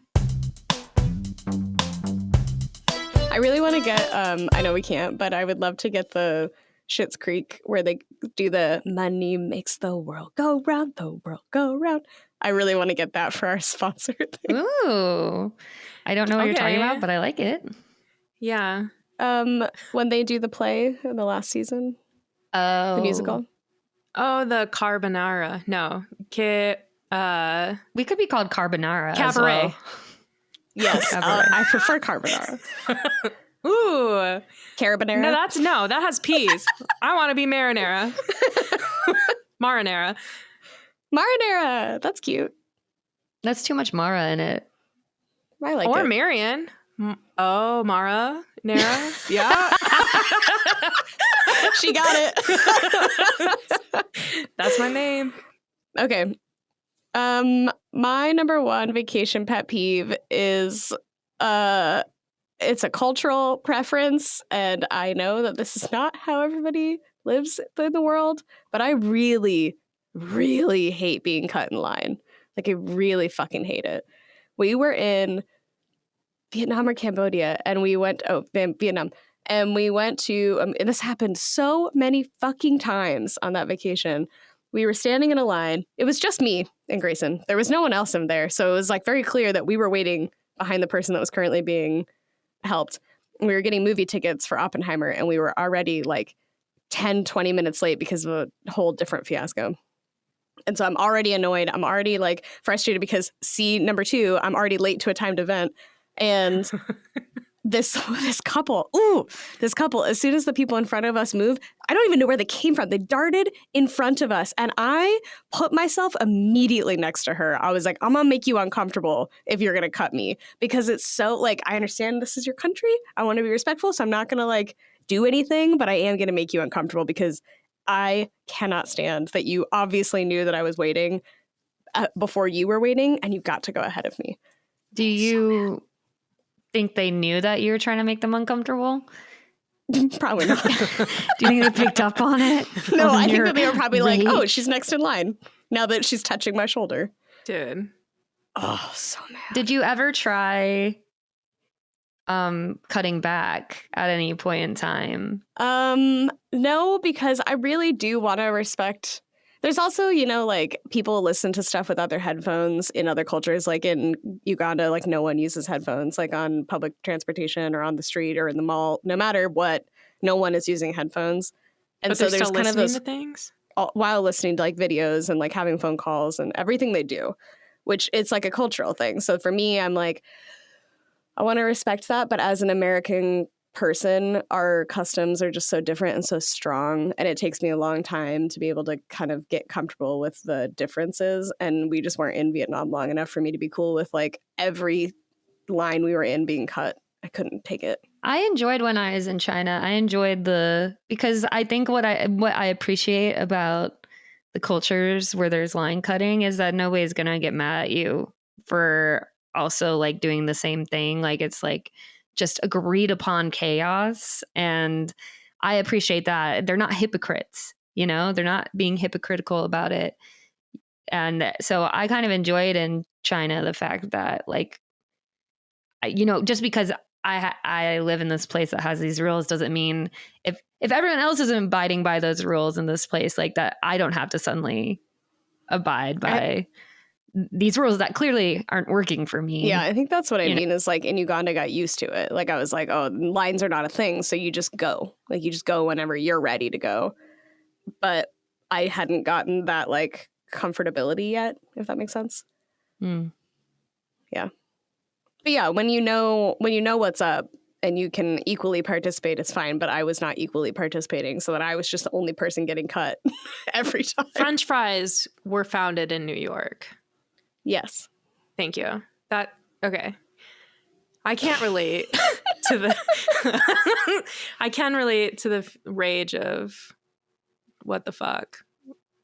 I really want to get, I know we can't, but I would love to get the Schitt's Creek where they do the money makes the world go round, the world go round. I really want to get that for our sponsor thing. Ooh. I don't know what you're talking about, but I like it. Yeah. When they do the play in the last season. Oh. The musical. Oh, the Carbonara. No. We could be called Carbonara Cabaret. As well. Yes. I prefer Carbonara. Ooh. Carabonara? No, that has peas. I want to be marinara. Marinara. Marinara. That's cute. That's too much Mara in it. I like or it. Marion. Mara, Nara. Yeah. She got it. That's my name. Okay. My number one vacation pet peeve is it's a cultural preference, and I know that this is not how everybody lives in the world, but I really, really hate being cut in line. Like, I really fucking hate it. We were in Vietnam or Cambodia, and we went, Vietnam, and we went to, and this happened so many fucking times on that vacation. We were standing in a line. It was just me and Grayson. There was no one else in there. So it was like very clear that we were waiting behind the person that was currently being helped. We were getting movie tickets for Oppenheimer, and we were already like 10, 20 minutes late because of a whole different fiasco. And so I'm already annoyed. I'm already like frustrated because number 2, I'm already late to a timed event. And this couple, as soon as the people in front of us move, I don't even know where they came from. They darted in front of us, and I put myself immediately next to her. I was like, I'm gonna make you uncomfortable if you're gonna cut me, because it's so like, I understand this is your country. I want to be respectful, so I'm not gonna like do anything, but I am gonna make you uncomfortable because I cannot stand that you obviously knew that I was waiting before you were waiting, and you got to go ahead of me. Do you think they knew that you were trying to make them uncomfortable? Probably not. Do you think they picked up on it? No, I think that they were probably like, oh, she's next in line now that she's touching my shoulder. Dude. Oh, so mad. Did you ever try cutting back at any point in time? No, because I really do want to respect. There's also, like people listen to stuff without their headphones in other cultures. Like in Uganda, like no one uses headphones, like on public transportation or on the street or in the mall. No matter what, no one is using headphones. And but so there's there's kind of those to things while listening to like videos and like having phone calls and everything they do, which it's like a cultural thing. So for me, I'm like, I want to respect that. But as an American person, our customs are just so different and so strong, and it takes me a long time to be able to kind of get comfortable with the differences. And we just weren't in Vietnam long enough for me to be cool with like every line we were in being cut. I couldn't take it. I enjoyed when I was in China. I enjoyed because I think what I appreciate about the cultures where there's line cutting is that nobody's gonna get mad at you for also like doing the same thing. Like it's like just agreed upon chaos. And I appreciate that. They're not hypocrites, they're not being hypocritical about it. And so I kind of enjoyed in China the fact that like, just because I live in this place that has these rules doesn't mean if everyone else isn't abiding by those rules in this place, like that, I don't have to suddenly abide by these rules that clearly aren't working for me. Yeah, I think that's what I mean is like in Uganda, I got used to it. Like I was like, oh, lines are not a thing. So you just go. Like you just go whenever you're ready to go. But I hadn't gotten that like comfortability yet, if that makes sense. Mm. Yeah. But yeah, when you know what's up and you can equally participate, it's fine. But I was not equally participating, so that I was just the only person getting cut every time. French fries were founded in New York. Yes. Thank you. Okay. I can't relate to the I can relate to the rage of what the fuck?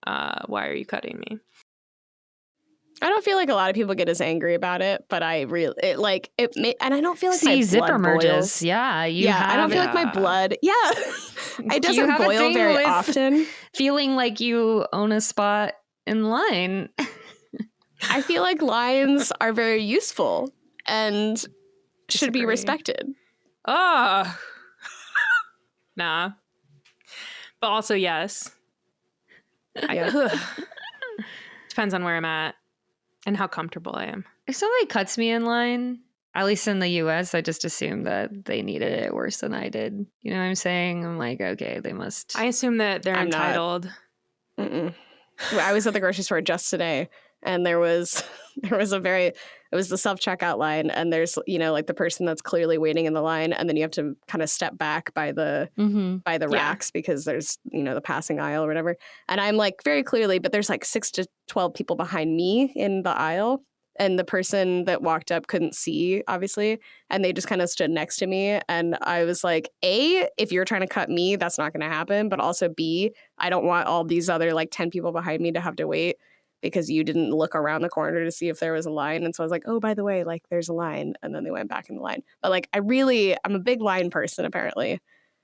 Why are you cutting me? I don't feel like a lot of people get as angry about it, but I really and I don't feel like my zipper blood merges. Boils. Yeah, I don't feel like my blood. Yeah, it doesn't boil very often. Feeling like you own a spot in line. I feel like lines are very useful and should be respected. Nah. But also, yes. Depends on where I'm at and how comfortable I am. If somebody cuts me in line, at least in the US, I just assume that they needed it worse than I did. You know what I'm saying? I'm like, okay, they must. I assume that they're entitled. I was at the grocery store just today, and it was the self-checkout line, and there's like the person that's clearly waiting in the line, and then you have to kind of step back by the racks because there's the passing aisle or whatever, and I'm like very clearly, but there's like 6 to 12 people behind me in the aisle, and the person that walked up couldn't see, obviously, and they just kind of stood next to me. And I was like, A, if you're trying to cut me, that's not going to happen. But also B, I don't want all these other like 10 people behind me to have to wait because you didn't look around the corner to see if there was a line. And so I was like, oh, by the way, like there's a line. And then they went back in the line. But like, I'm a big line person, apparently.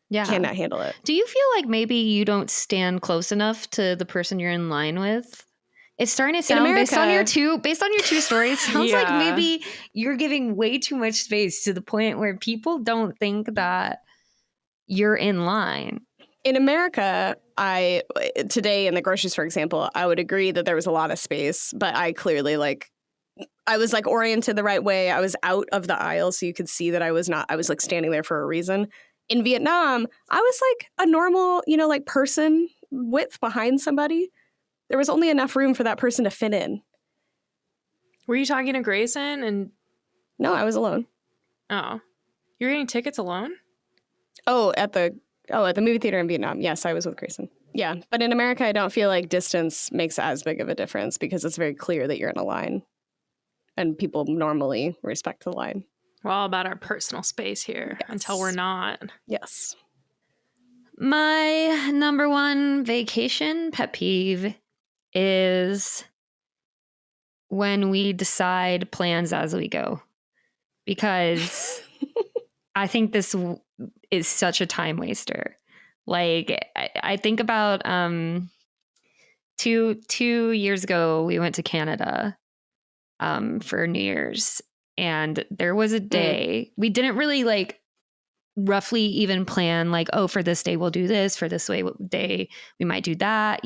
Yeah. Cannot handle it. Do you feel like maybe you don't stand close enough to the person you're in line with? It's starting to sound based on your two stories. Sounds like maybe you're giving way too much space to the point where people don't think that you're in line. In America, today in the groceries, for example, I would agree that there was a lot of space, but I clearly I was like oriented the right way. I was out of the aisle, so you could see that I was like standing there for a reason. In Vietnam, I was like a normal, like person width behind somebody. There was only enough room for that person to fit in. Were you talking to Grayson? And no, I was alone. Oh, you're getting tickets alone? Oh, at the movie theater in Vietnam. Yes, I was with Grayson. Yeah, but in America, I don't feel like distance makes as big of a difference because it's very clear that you're in a line, and people normally respect the line. We're all about our personal space here until we're not. Yes. My number one vacation pet peeve is when we decide plans as we go, because I think this is such a time waster. Like I think about 2 years ago, we went to Canada for New Year's, and there was a day we didn't really like roughly even plan like, oh, for this day we'll do this, for this day we might do that,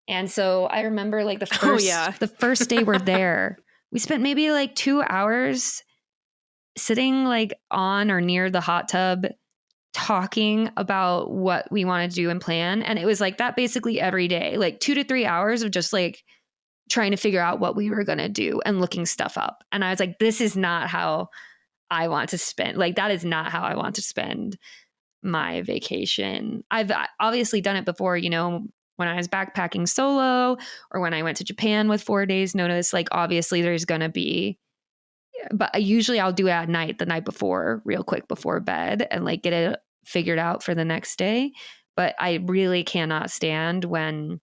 And so I remember like the first day we're there, we spent maybe like 2 hours sitting like on or near the hot tub talking about what we want to do and plan. And it was like that basically every day, like 2 to 3 hours of just like trying to figure out what we were going to do and looking stuff up. And I was like, this is not how I want to spend. Like, that is not how I want to spend my vacation. I've obviously done it before, when I was backpacking solo or when I went to Japan with 4 days notice. Like, obviously there's going to be, but usually I'll do it at night, the night before, real quick before bed, and like get it figured out for the next day. But I really cannot stand when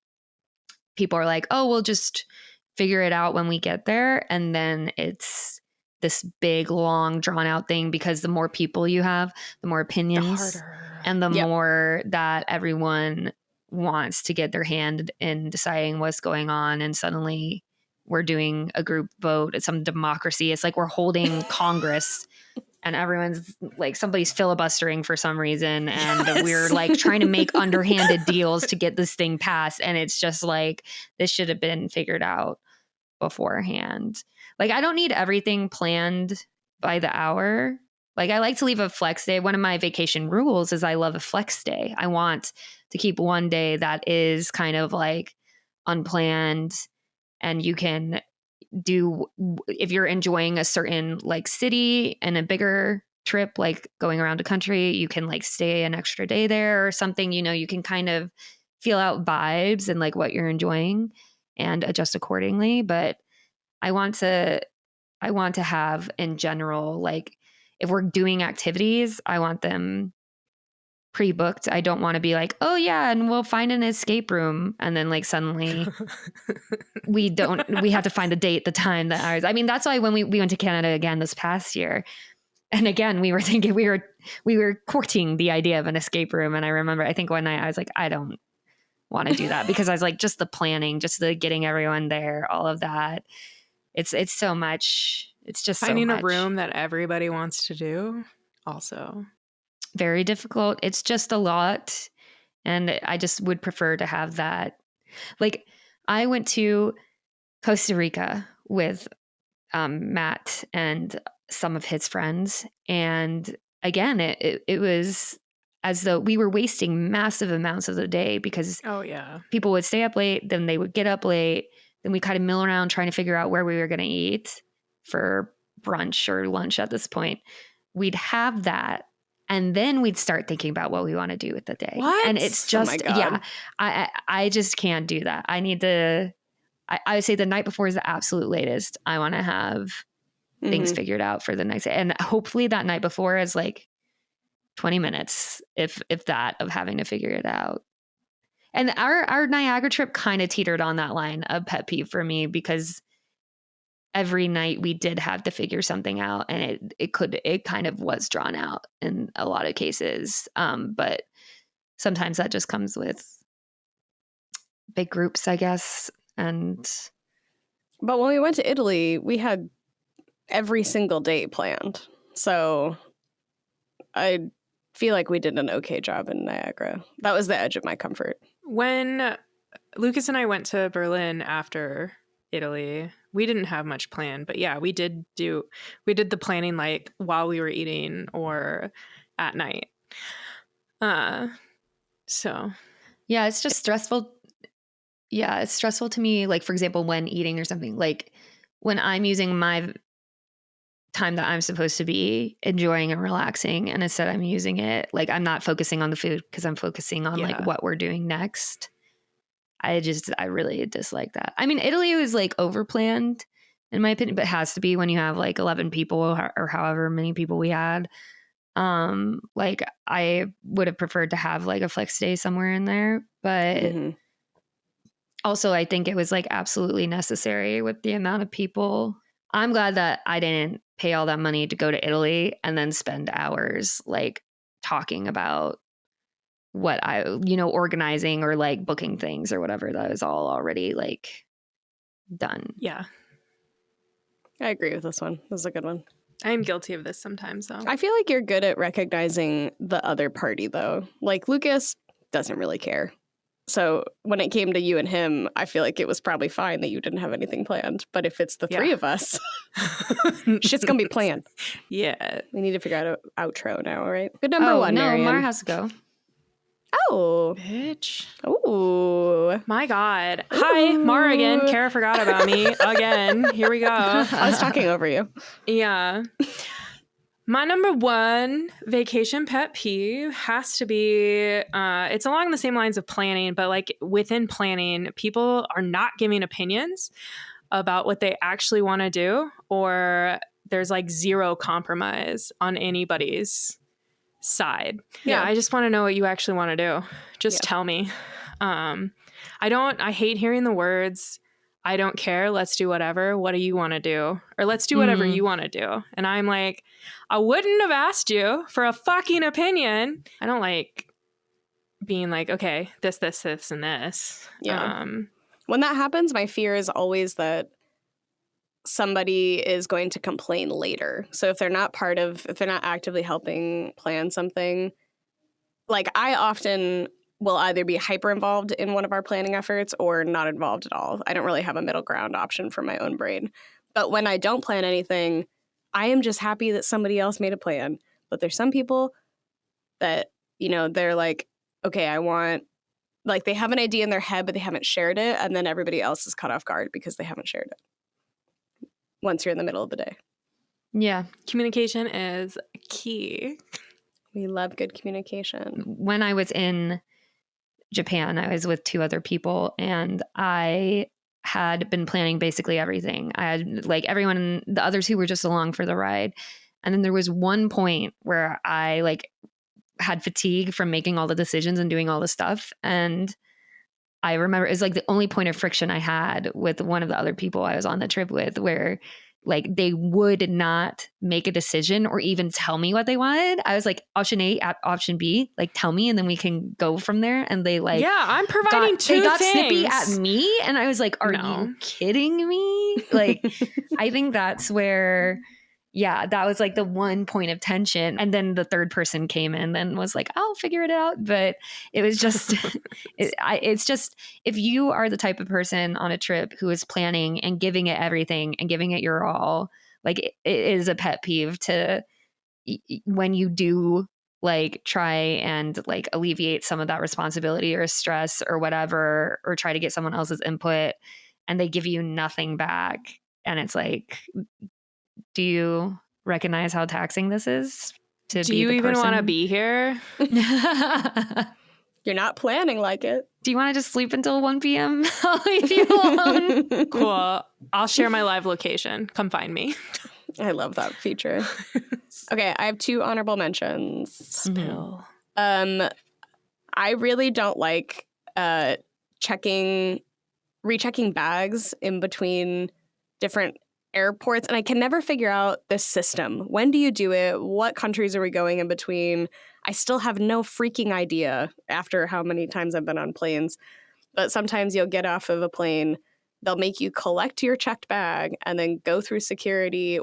people are like, oh, we'll just figure it out when we get there. And then it's this big, long, drawn out thing, because the more people you have, the more opinions and the more that everyone wants to get their hand in deciding what's going on. And suddenly we're doing a group vote. It's some democracy. It's like we're holding Congress and everyone's like, somebody's filibustering for some reason. And we're like trying to make underhanded deals to get this thing passed. And it's just like, this should have been figured out beforehand. Like, I don't need everything planned by the hour. Like, I like to leave a flex day. One of my vacation rules is I love a flex day. I want to keep one day that is kind of like unplanned, and you can do, if you're enjoying a certain like city and a bigger trip, like going around the country, you can like stay an extra day there or something. You can kind of feel out vibes and like what you're enjoying and adjust accordingly. But I want to have, in general, like if we're doing activities, I want them pre-booked. I don't want to be like, oh yeah, and we'll find an escape room, and then like suddenly we have to find the date, the time, the hours. I mean, that's why when we went to Canada again this past year, and again we were thinking, we were courting the idea of an escape room. And I remember, I think one night I was like, I don't want to do that, because I was like, just the planning, just the getting everyone there, all of that. It's so much. It's just finding so much. a room that everybody wants to do. Also very difficult. It's just a lot. And I just would prefer to have that. Like, I went to Costa Rica with Matt and some of his friends. And again, it was as though we were wasting massive amounts of the day, because people would stay up late, then they would get up late. Then we kind of mill around trying to figure out where we were going to eat for brunch or lunch at this point. We'd have that. And then we'd start thinking about what we want to do with the day. What? And it's just, I just can't do that. I need to I would say the night before is the absolute latest. I want to have things figured out for the next day. And hopefully that night before is like 20 minutes, if that, of having to figure it out. And our Niagara trip kind of teetered on that line of pet peeve for me, because every night we did have to figure something out, and it kind of was drawn out in a lot of cases. But sometimes that just comes with big groups, I guess. But when we went to Italy, we had every single day planned. So I feel like we did an okay job in Niagara. That was the edge of my comfort. When Lucas and I went to Berlin after Italy, we didn't have much planned, but yeah, we did the planning like while we were eating or at night. So yeah, it's just stressful. Yeah, it's stressful to me. Like, for example, when eating or something, like when I'm using my time that I'm supposed to be enjoying and relaxing, and instead I'm using it, like I'm not focusing on the food because I'm focusing on like what we're doing next. I really dislike that. I mean, Italy was like over planned in my opinion, but it has to be when you have like 11 people or however many people we had. Like I would have preferred to have like a flex day somewhere in there, but also I think it was like absolutely necessary with the amount of people. I'm glad that I didn't pay all that money to go to Italy and then spend hours like talking about what organizing or like booking things or whatever. That was all already like done. Yeah. I agree with this one. This is a good one. I'm guilty of this sometimes, though. I feel like you're good at recognizing the other party, though. Like, Lucas doesn't really care. So when it came to you and him, I feel like it was probably fine that you didn't have anything planned. But if it's the three of us, shit's going to be planned. Yeah. We need to figure out an outro now, right? Good number one, no, Marianne. Mara has to go. Oh. Bitch. Oh. My God. Hi, Mara again. Cara forgot about me again. Here we go. I was talking over you. Yeah. My number one vacation pet peeve has to be, it's along the same lines of planning, but like within planning, people are not giving opinions about what they actually want to do, or there's like zero compromise on anybody's side. Yeah, I just want to know what you actually want to do. Just tell me. I hate hearing the words, I don't care, let's do whatever. What do you want to do? Or let's do whatever you want to do. And I'm like, I wouldn't have asked you for a fucking opinion. I don't like being like, okay, this, and this. Yeah. When that happens, my fear is always that somebody is going to complain later. So if they're not actively helping plan something, like I often will either be hyper involved in one of our planning efforts or not involved at all. I don't really have a middle ground option for my own brain. But when I don't plan anything, I am just happy that somebody else made a plan. But there's some people that, they're like, okay, they have an idea in their head, but they haven't shared it. And then everybody else is caught off guard because they haven't shared it once you're in the middle of the day. Yeah. Communication is key. We love good communication. When I was in Japan, I was with 2 other people, and I had been planning basically everything. I had like everyone, the others who were just along for the ride. And then there was one point where I like had fatigue from making all the decisions and doing all the stuff. And I remember it was like the only point of friction I had with one of the other people I was on the trip with, where like they would not make a decision or even tell me what they wanted. I was like, option A, option B, like tell me and then we can go from there. And they like, yeah, I'm providing two they got things. snippy at me. And I was like, are you kidding me? Like, I think that's where, yeah, that was like the one point of tension. And then the third person came in and was like, I'll figure it out. But it was just, it's just, if you are the type of person on a trip who is planning and giving it everything and giving it your all, like it is a pet peeve to, when you do like try and like alleviate some of that responsibility or stress or whatever, or try to get someone else's input and they give you nothing back. And it's like, do you recognize how taxing this is? Do you even want to be here? You're not planning like it. Do you want to just sleep until 1 p.m.? I'll leave you alone. Cool. I'll share my live location. Come find me. I love that feature. Okay, I have 2 honorable mentions. Spill. I really don't like rechecking bags in between different airports, and I can never figure out this system. When do you do it? What countries are we going in between? I still have no freaking idea after how many times I've been on planes. But sometimes you'll get off of a plane, they'll make you collect your checked bag and then go through security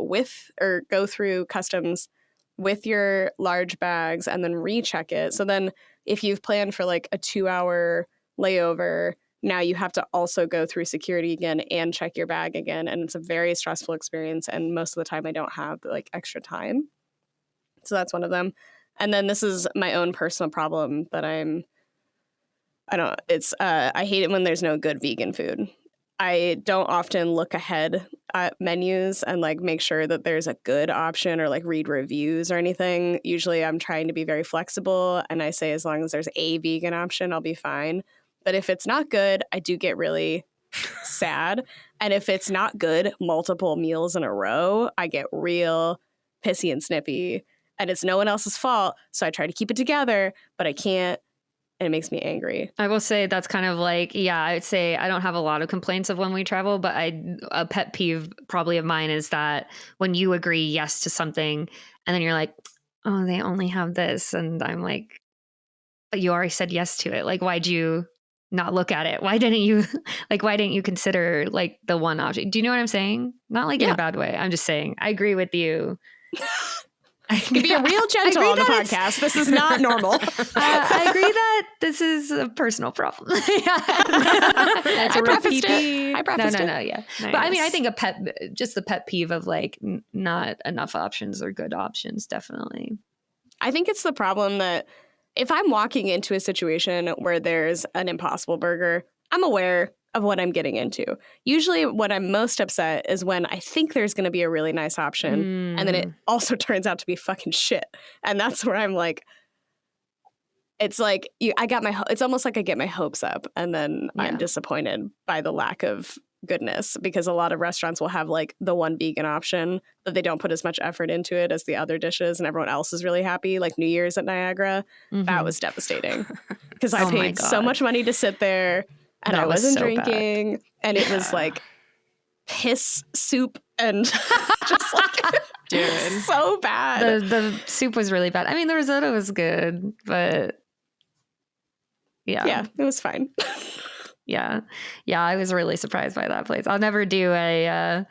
go through customs with your large bags and then recheck it. So then if you've planned for like a 2-hour layover, now you have to also go through security again and check your bag again. And it's a very stressful experience. And most of the time I don't have like extra time. So that's one of them. And then this is my own personal problem that I hate it when there's no good vegan food. I don't often look ahead at menus and like make sure that there's a good option or like read reviews or anything. Usually I'm trying to be very flexible and I say as long as there's a vegan option, I'll be fine. But if it's not good, I do get really sad. And if it's not good multiple meals in a row, I get real pissy and snippy. And it's no one else's fault. So I try to keep it together, but I can't. And it makes me angry. I will say that's kind of like, I would say I don't have a lot of complaints of when we travel, but a pet peeve probably of mine is that when you agree yes to something and then you're like, oh, they only have this. And I'm like, but you already said yes to it. Like, why'd you not look at it? Why didn't you consider like the one option? Do you know what I'm saying? Not like in a bad way. I'm just saying, I agree with you. You can be a real gentle on the podcast. This is not normal. I agree that this is a personal problem. That's I prefaced it. No, yeah. Nice. But I mean, I think the pet peeve of like not enough options or good options, definitely. I think it's the problem that if I'm walking into a situation where there's an Impossible Burger, I'm aware of what I'm getting into. Usually what I'm most upset is when I think there's going to be a really nice option and then it also turns out to be fucking shit. And that's where I'm like, it's like it's almost like I get my hopes up and then I'm disappointed by the lack of goodness, because a lot of restaurants will have like the one vegan option, but they don't put as much effort into it as the other dishes and everyone else is really happy. Like New Year's at Niagara, that was devastating because I paid so much money to sit there. And I wasn't drinking, and it was like piss soup and just like so bad. The soup was really bad. I mean, the risotto was good, but yeah, it was fine. yeah, I was really surprised by that place. I'll never do a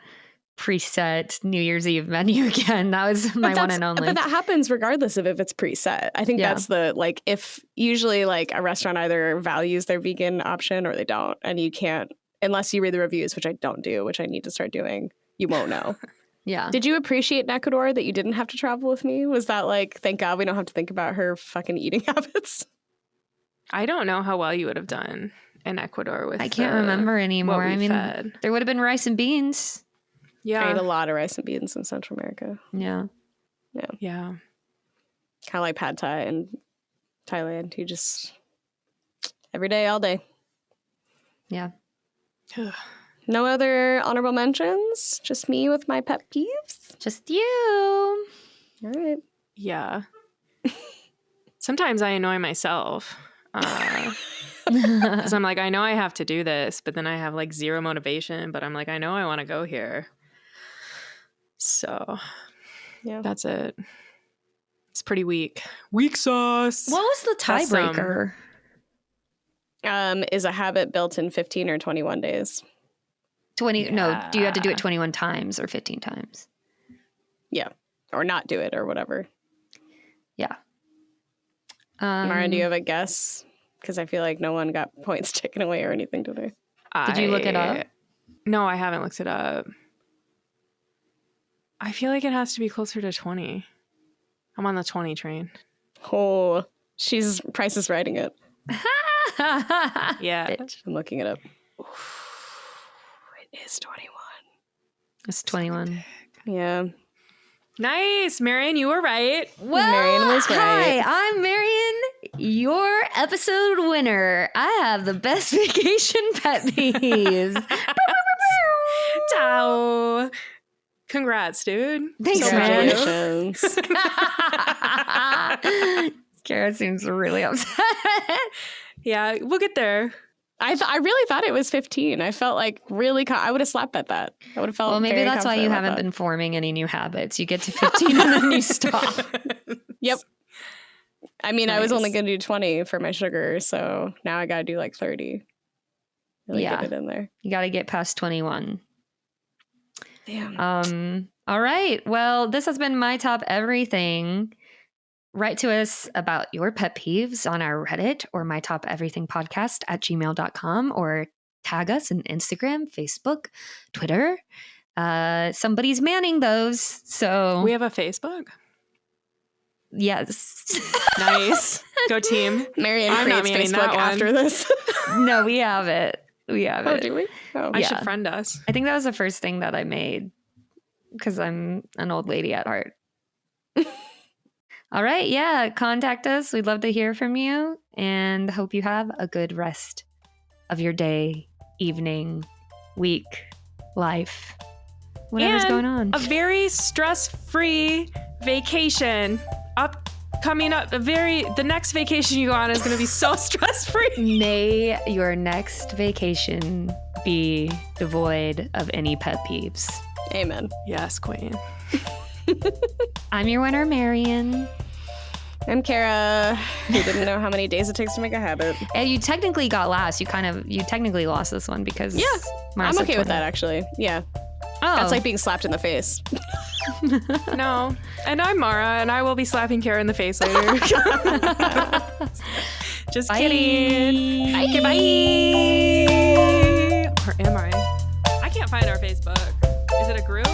preset New Year's Eve menu again. That was my one and only. But that happens regardless of if it's preset. I think that's the, like, if usually like a restaurant either values their vegan option or they don't. And you can't, unless you read the reviews, which I don't do, which I need to start doing, you won't know. Yeah. Did you appreciate in Ecuador that you didn't have to travel with me? Was that like, thank God we don't have to think about her fucking eating habits? I don't know how well you would have done in Ecuador with I can't remember anymore. I mean, there would have been rice and beans. Yeah. I ate a lot of rice and beans in Central America. Yeah. Kind of like pad thai in Thailand. You just, every day, all day. Yeah. No other honorable mentions? Just me with my pet peeves? Just you. All right. Yeah. Sometimes I annoy myself. Because I'm like, I know I have to do this, but then I have like zero motivation, but I'm like, I know I want to go here. So that's it. It's pretty weak. Weak sauce. What was the tiebreaker? Is a habit built in 15 or 21 days? 20. Yeah. No, do you have to do it 21 times or 15 times? Yeah. Or not do it or whatever. Yeah. Mara, do you have a guess? Because I feel like no one got points taken away or anything today. Did you look it up? No, I haven't looked it up. I feel like it has to be closer to 20. I'm on the 20 train. Oh, Price is writing it. Yeah. Bitch. I'm looking it up. Oof, it is 21. It's 21. Yeah. Nice. Marion, you were right. Well, Marion was right. Hi, I'm Marion. your episode winner. I have the best vacation pet peeves. Ciao. Congrats, dude. Thanks, man. Congratulations. Cara seems really upset. Yeah, we'll get there. I really thought it was 15. I felt like really, I would have slapped at that. I would have felt Well, maybe very that's why you confident haven't about been forming any new habits. You get to 15 and then you stop. that. Yep. I mean, I was only going to do 20 for my sugar, so now I got to do like 30. Really Yeah. get it in there. You got to get past 21. Damn. All right. Well, this has been My Top Everything. Write to us about your pet peeves on our Reddit or My Top Everything podcast at gmail.com, or tag us in Instagram, Facebook, Twitter. Somebody's manning those. So We have a Facebook? yes. Nice. Go team. Marianne I'm not creates manning that Facebook one. after this. No, we have it. We have Oh, it. do we? Oh, I Yeah. should friend us. I think that was the first thing that I made because I'm an old lady at heart. All right. Yeah. Contact us. We'd love to hear from you and hope you have a good rest of your day, evening, week, life, whatever's And going on. A very stress-free vacation coming up. The next vacation you go on is going to be so stress-free. May your next vacation be devoid of any pet peeves. Amen. Yes, queen. I'm your winner, Marion. I'm Cara, who didn't know how many days it takes to make a habit. And you technically got last. You technically lost this one because Mara I'm said okay with 20. that, actually. Yeah. Oh, That's like being slapped in the face. No. And I'm Mara, and I will be slapping Cara in the face later. Just Bye. kidding. Okay, bye. Or am I? I can't find our Facebook. Is it a group?